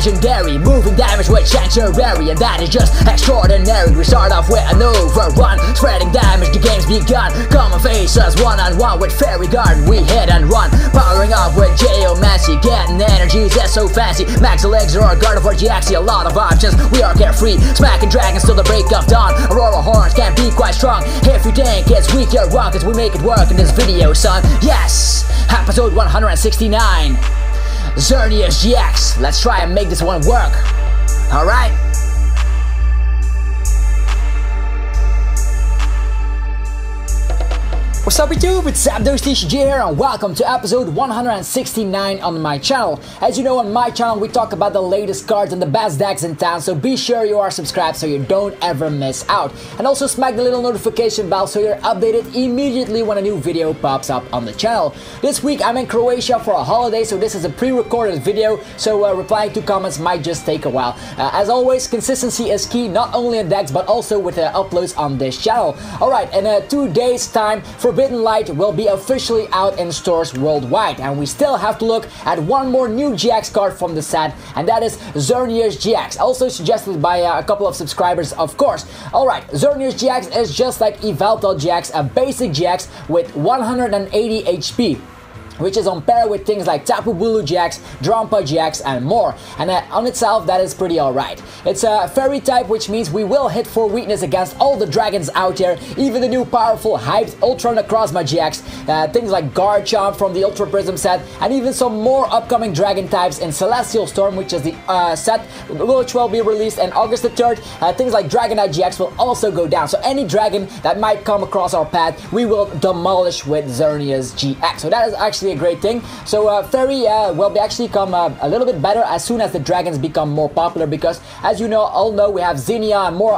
legendary, moving damage with Sanctuary, and that is just extraordinary. We start off with an overrun, spreading damage, the game's begun. Come and face us one-on-one with Fairy Garden, we hit and run. Powering up with Geomancy, getting energies, that's so fancy. Max Elixir or Gardevoir GX, a lot of options, we are carefree. Smacking dragons till the break of dawn. Aurora Horns can be quite strong. If you think it's weak, you're wrong, cause we make it work in this video, son. Yes! Episode 169. Xerneas GX. Let's try and make this one work. Alright? What's up YouTube, it's Sup TCG here and welcome to episode 169 on my channel. As you know, on my channel we talk about the latest cards and the best decks in town, so be sure you are subscribed so you don't ever miss out. And also smack the little notification bell so you're updated immediately when a new video pops up on the channel. This week I'm in Croatia for a holiday, so this is a pre-recorded video, so replying to comments might just take a while. As always, consistency is key, not only in decks but also with uploads on this channel. Alright, in 2 days time, Forbidden Light will be officially out in stores worldwide, and we still have to look at one more new GX card from the set, and that is Xerneas GX, also suggested by a couple of subscribers, of course. Alright, Xerneas GX is just like Yveltal GX, a basic GX with 180 HP. Which is on par with things like Tapu Bulu GX, Drampa GX and more, and on itself that is pretty alright. It's a fairy type, which means we will hit for weakness against all the dragons out there, even the new powerful hyped Ultra Necrozma GX, things like Garchomp from the Ultra Prism set, and even some more upcoming dragon types in Celestial Storm, which is the set which will be released on August the 3rd. Things like Dragonite GX will also go down, so any dragon that might come across our path we will demolish with Xerneas GX. So that is actually a great thing. So Fairy will actually come a little bit better as soon as the dragons become more popular, because as you all know, we have Xenia and more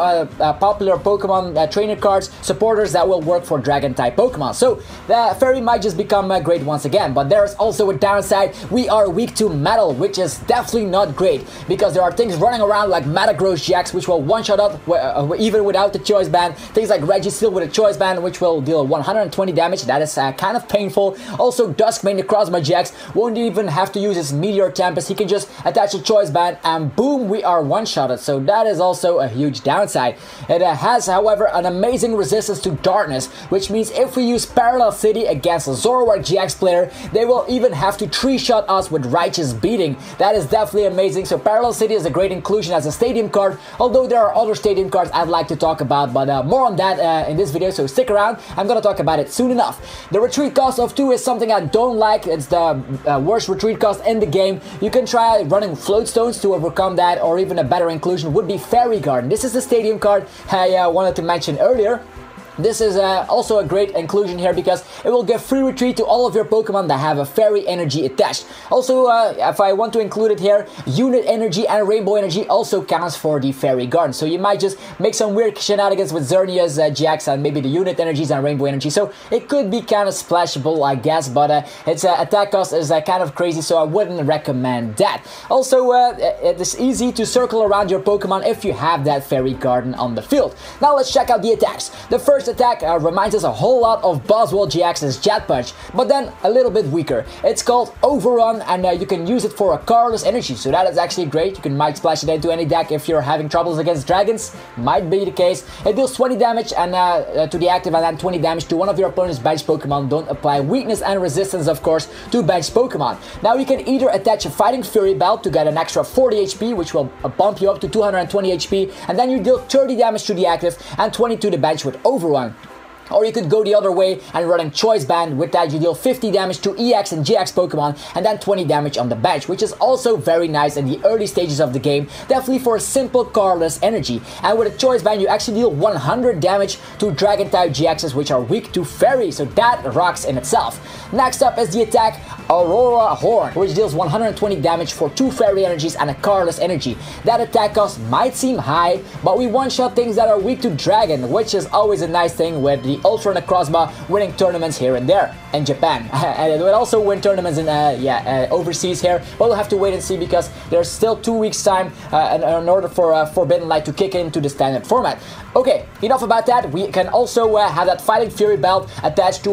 popular Pokemon trainer cards, supporters that will work for dragon type Pokemon. So the Fairy might just become great once again, but there's also a downside. We are weak to Metal, which is definitely not great, because there are things running around like Metagross GX which will one-shot up even without the choice band, things like Registeel with a choice band which will deal 120 damage, that is kind of painful. Also Duskmane Necrozma GX won't even have to use his Meteor Tempest, he can just attach a choice band and boom, we are one-shotted, so that is also a huge downside. It has, however, an amazing resistance to darkness, which means if we use Parallel City against a Zoroark GX player, they will even have to 3-shot us with Righteous Beating. That is definitely amazing. So Parallel City is a great inclusion as a stadium card, although there are other stadium cards I'd like to talk about, but more on that in this video, so stick around, I'm gonna talk about it soon enough. The retreat cost of 2 is something I don't like. It's the worst retreat cost in the game. You can try running Float Stones to overcome that, or even a better inclusion would be Fairy Garden. This is the stadium card I wanted to mention earlier. This is also a great inclusion here because it will give free retreat to all of your Pokemon that have a Fairy energy attached. Also, if I want to include it here, Unit Energy and Rainbow Energy also counts for the Fairy Garden. So you might just make some weird shenanigans with Xerneas GX and maybe the Unit Energies and Rainbow Energy. So it could be kind of splashable, I guess, but its attack cost is kind of crazy, so I wouldn't recommend that. Also, it is easy to circle around your Pokemon if you have that Fairy Garden on the field. Now let's check out the attacks. The first attack reminds us a whole lot of Boswell GX's Jet Punch, but then a little bit weaker. It's called Overrun, and you can use it for a colorless energy, so that is actually great. You can might splash it into any deck if you're having troubles against dragons. Might be the case. It deals 20 damage and to the active, and then 20 damage to one of your opponent's bench Pokemon. Don't apply weakness and resistance, of course, to bench Pokemon. Now you can either attach a Fighting Fury Belt to get an extra 40 HP, which will bump you up to 220 HP, and then you deal 30 damage to the active and 20 to the bench with Overrun. Or you could go the other way and run a Choice Band. With that you deal 50 damage to EX and GX Pokemon and then 20 damage on the bench, which is also very nice in the early stages of the game, definitely for a simple colorless energy. And with a Choice Band you actually deal 100 damage to Dragon type GXs which are weak to Fairy, so that rocks in itself. Next up is the attack Aurora Horn, which deals 120 damage for 2 Fairy energies and a colorless energy. That attack cost might seem high, but we one-shot things that are weak to Dragon, which is always a nice thing with the the Ultra Necrozma, winning tournaments here and there in Japan. And it will also win tournaments in overseas here, but we'll have to wait and see because there's still 2 weeks time in order for Forbidden Light to kick into the standard format. Okay, enough about that. We can also have that Fighting Fury belt attached to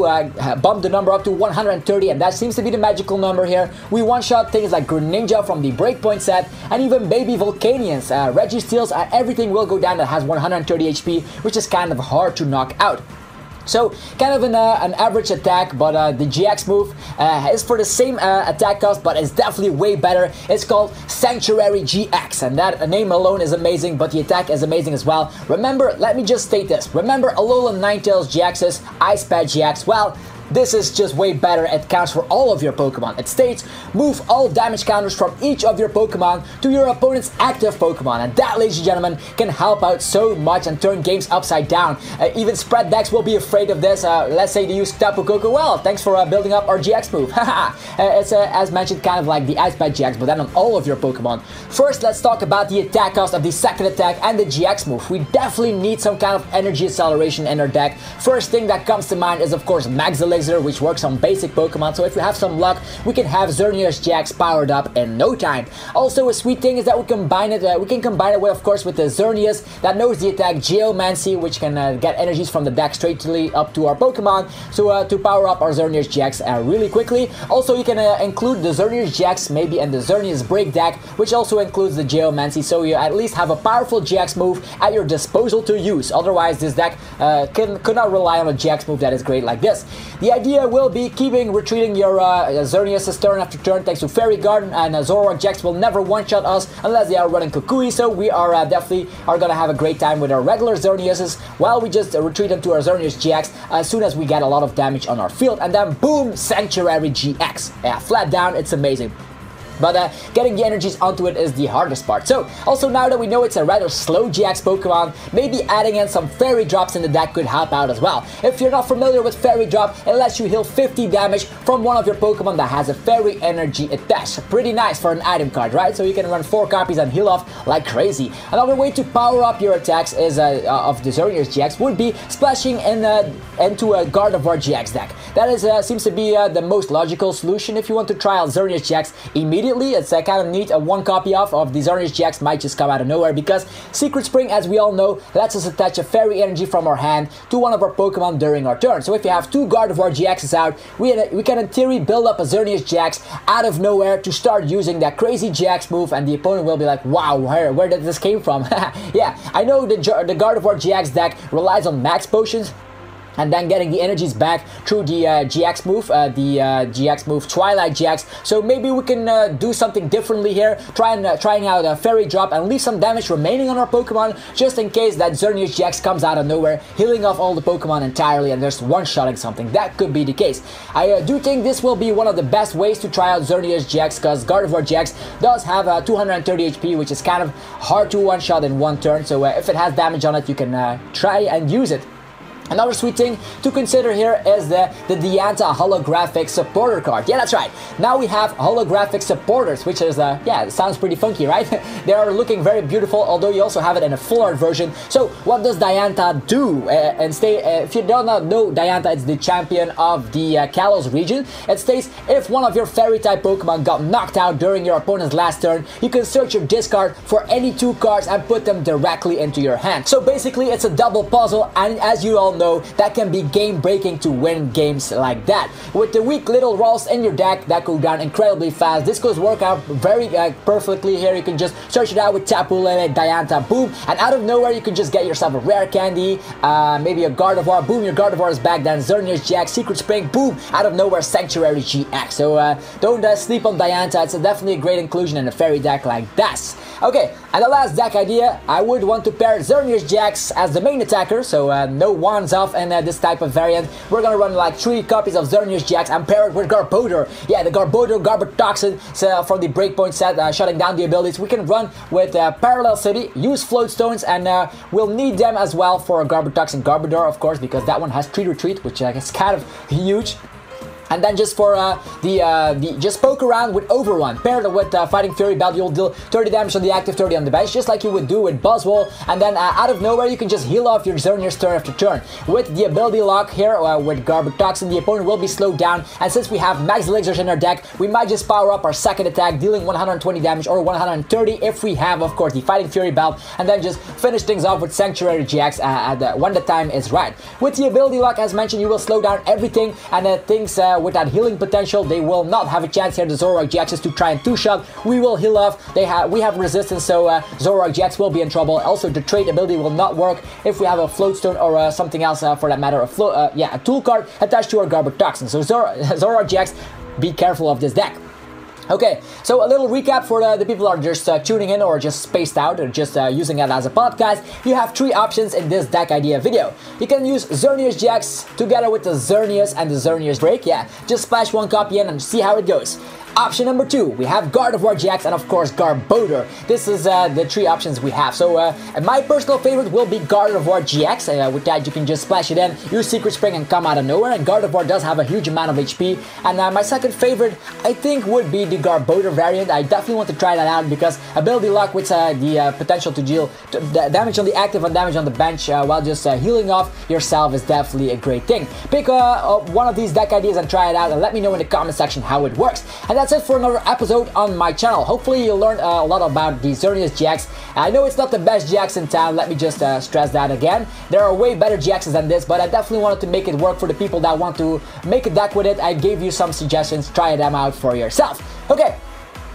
bump the number up to 130, and that seems to be the magical number here. We one-shot things like Greninja from the Breakpoint set, and even baby Volcanions, Registeels, everything will go down that has 130 HP, which is kind of hard to knock out. So, kind of an average attack, but the GX move is for the same attack cost, but it's definitely way better. It's called Sanctuary GX, and that name alone is amazing, but the attack is amazing as well. Remember, let me just state this. Remember Alolan Ninetales GX's Ice Pad GX? Well, this is just way better. It counts for all of your Pokemon. It states, move all damage counters from each of your Pokemon to your opponent's active Pokemon. And that, ladies and gentlemen, can help out so much and turn games upside down. Even spread decks will be afraid of this. Let's say they use Tapu Koko. Well, thanks for building up our GX move. It's, as mentioned, kind of like the Ice Pad GX, but then on all of your Pokemon. First, let's talk about the attack cost of the second attack and the GX move. We definitely need some kind of energy acceleration in our deck. First thing that comes to mind is, of course, Max Elixir, which works on basic Pokemon, so if we have some luck, we can have Xerneas GX powered up in no time. Also, a sweet thing is that we can combine it with, of course, with the Xerneas that knows the attack Geomancy, which can get energies from the deck straight up to our Pokemon, so to power up our Xerneas GX really quickly. Also, you can include the Xerneas GX maybe in the Xerneas Break deck, which also includes the Geomancy, so you at least have a powerful GX move at your disposal to use. Otherwise, this deck could not rely on a GX move that is great like this. The idea will be retreating your Xerneas turn after turn thanks to Fairy Garden, and Zoroark GX will never one-shot us unless they are running Kukui, so we are definitely gonna have a great time with our regular Xerneases while we just retreat them to our Xerneas GX as soon as we get a lot of damage on our field, and then boom, Sanctuary GX. Yeah, flat down, it's amazing. But getting the energies onto it is the hardest part. So, also now that we know it's a rather slow GX Pokemon, maybe adding in some Fairy Drops in the deck could help out as well. If you're not familiar with Fairy Drop, it lets you heal 50 damage from one of your Pokemon that has a Fairy Energy attached. Pretty nice for an item card, right? So you can run 4 copies and heal off like crazy. Another way to power up your attacks is of the Xerneas GX would be splashing into a Gardevoir GX deck. That is seems to be the most logical solution if you want to try out Xerneas GX immediately. It's kind of neat. One copy of the Xerneas GX might just come out of nowhere because Secret Spring, as we all know, lets us attach a Fairy Energy from our hand to one of our Pokemon during our turn. So if you have 2 Gardevoir GXs out, we can in theory build up a Xerneas GX out of nowhere to start using that crazy GX move, and the opponent will be like, wow, where did this came from? Yeah, I know the Gardevoir GX deck relies on max potions, and then getting the energies back through the GX move, GX move Twilight GX. So maybe we can do something differently here, trying out a Fairy Drop and leave some damage remaining on our Pokemon, just in case that Xerneas GX comes out of nowhere, healing off all the Pokemon entirely and just one-shotting something. That could be the case. I do think this will be one of the best ways to try out Xerneas GX, because Gardevoir GX does have 230 HP, which is kind of hard to one-shot in one turn, so if it has damage on it, you can try and use it. Another sweet thing to consider here is the Dianta holographic supporter card. Yeah, that's right. Now we have holographic supporters, which is, yeah, it sounds pretty funky, right? They are looking very beautiful, although you also have it in a full art version. So what does Dianta do? If you don't know Dianta, it's the champion of the Kalos region. It states, if one of your Fairy type Pokemon got knocked out during your opponent's last turn, you can search your discard for any 2 cards and put them directly into your hand. So basically, it's a double puzzle, and as you all know, that can be game-breaking to win games like that. With the weak little rolls in your deck that go down incredibly fast, this goes work out very perfectly here. You can just search it out with Tapu Lele, Dianta, boom, and out of nowhere you can just get yourself a rare candy, maybe a Gardevoir, boom, your Gardevoir is back, then Xerneas GX, Secret Spring, boom, out of nowhere Sanctuary GX. So don't sleep on Dianta, it's definitely a great inclusion in a Fairy deck like this. Okay, and the last deck idea, I would want to pair Xerneas GX as the main attacker, so no wands off and this type of variant. We're gonna run like 3 copies of Xerneas GX and pair it with Garbodor. Yeah, the Garbodor Garbotoxin from the Breakpoint set, shutting down the abilities. We can run with Parallel City, use Float Stones, and we'll need them as well for Garbotoxin Garbodor, of course, because that one has 3 retreat, which is kind of huge. And then just for just poke around with Overrun. Paired with Fighting Fury Belt, you'll deal 30 damage on the active, 30 on the bench, just like you would do with Buzzwole. And then out of nowhere, you can just heal off your Xerneas turn after turn. With the ability lock here, with Garbodor, the opponent will be slowed down. And since we have Max Elixirs in our deck, we might just power up our second attack, dealing 120 damage or 130 if we have, of course, the Fighting Fury Belt. And then just finish things off with Sanctuary GX when the time is right. With the ability lock, as mentioned, you will slow down everything, and things with that healing potential, they will not have a chance here. The Zoroark GXs to try and two-shot. We will heal off. We have resistance, so Zoroark GX will be in trouble. Also, the trait ability will not work if we have a Float Stone or something else for that matter. A tool card attached to our Garbodor. So Zoroark GX, be careful of this deck. Okay, so a little recap for the people who are just tuning in or just spaced out or just using it as a podcast. You have 3 options in this deck idea video. You can use Xerneas GX together with the Xerneas and the Xerneas Break. Yeah, just splash 1 copy in and see how it goes. Option number 2, we have Gardevoir GX and of course Garbodor. This is the 3 options we have. So my personal favorite will be Gardevoir GX. With that you can just splash it in, use Secret Spring and come out of nowhere. And Gardevoir does have a huge amount of HP. And my second favorite, I think, would be the Garbodor variant. I definitely want to try that out because ability lock with the potential to deal damage on the active and damage on the bench while just healing off yourself is definitely a great thing. Pick one of these deck ideas and try it out and let me know in the comment section how it works. And that's it for another episode on my channel. Hopefully you learned a lot about the Xerneas GX. I know it's not the best GX in town, let me just stress that again. There are way better GXs than this, but I definitely wanted to make it work for the people that want to make a deck with it. I gave you some suggestions, try them out for yourself. Okay.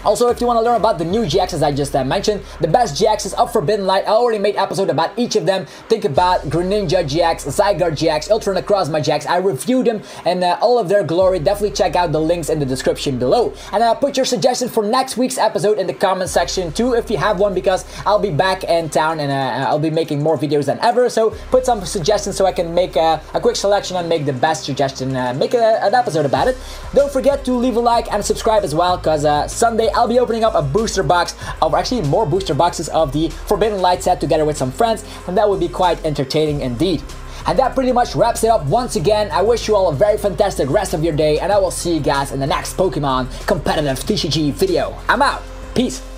Also, if you want to learn about the new GXs I just mentioned, the best GXs of Forbidden Light, I already made episode about each of them. Think about Greninja GX, Zygarde GX, Ultra Necrozma GX. I reviewed them and all of their glory. Definitely check out the links in the description below. And put your suggestion for next week's episode in the comment section too, if you have one, because I'll be back in town and I'll be making more videos than ever. So put some suggestions so I can make a quick selection and make the best suggestion, make an episode about it. Don't forget to leave a like and subscribe as well, because Sunday I'll be opening up a booster box of, actually more booster boxes of the Forbidden Light set together with some friends, and that would be quite entertaining indeed. And that pretty much wraps it up once again. I wish you all a very fantastic rest of your day, and I will see you guys in the next Pokemon competitive TCG video. I'm out. Peace.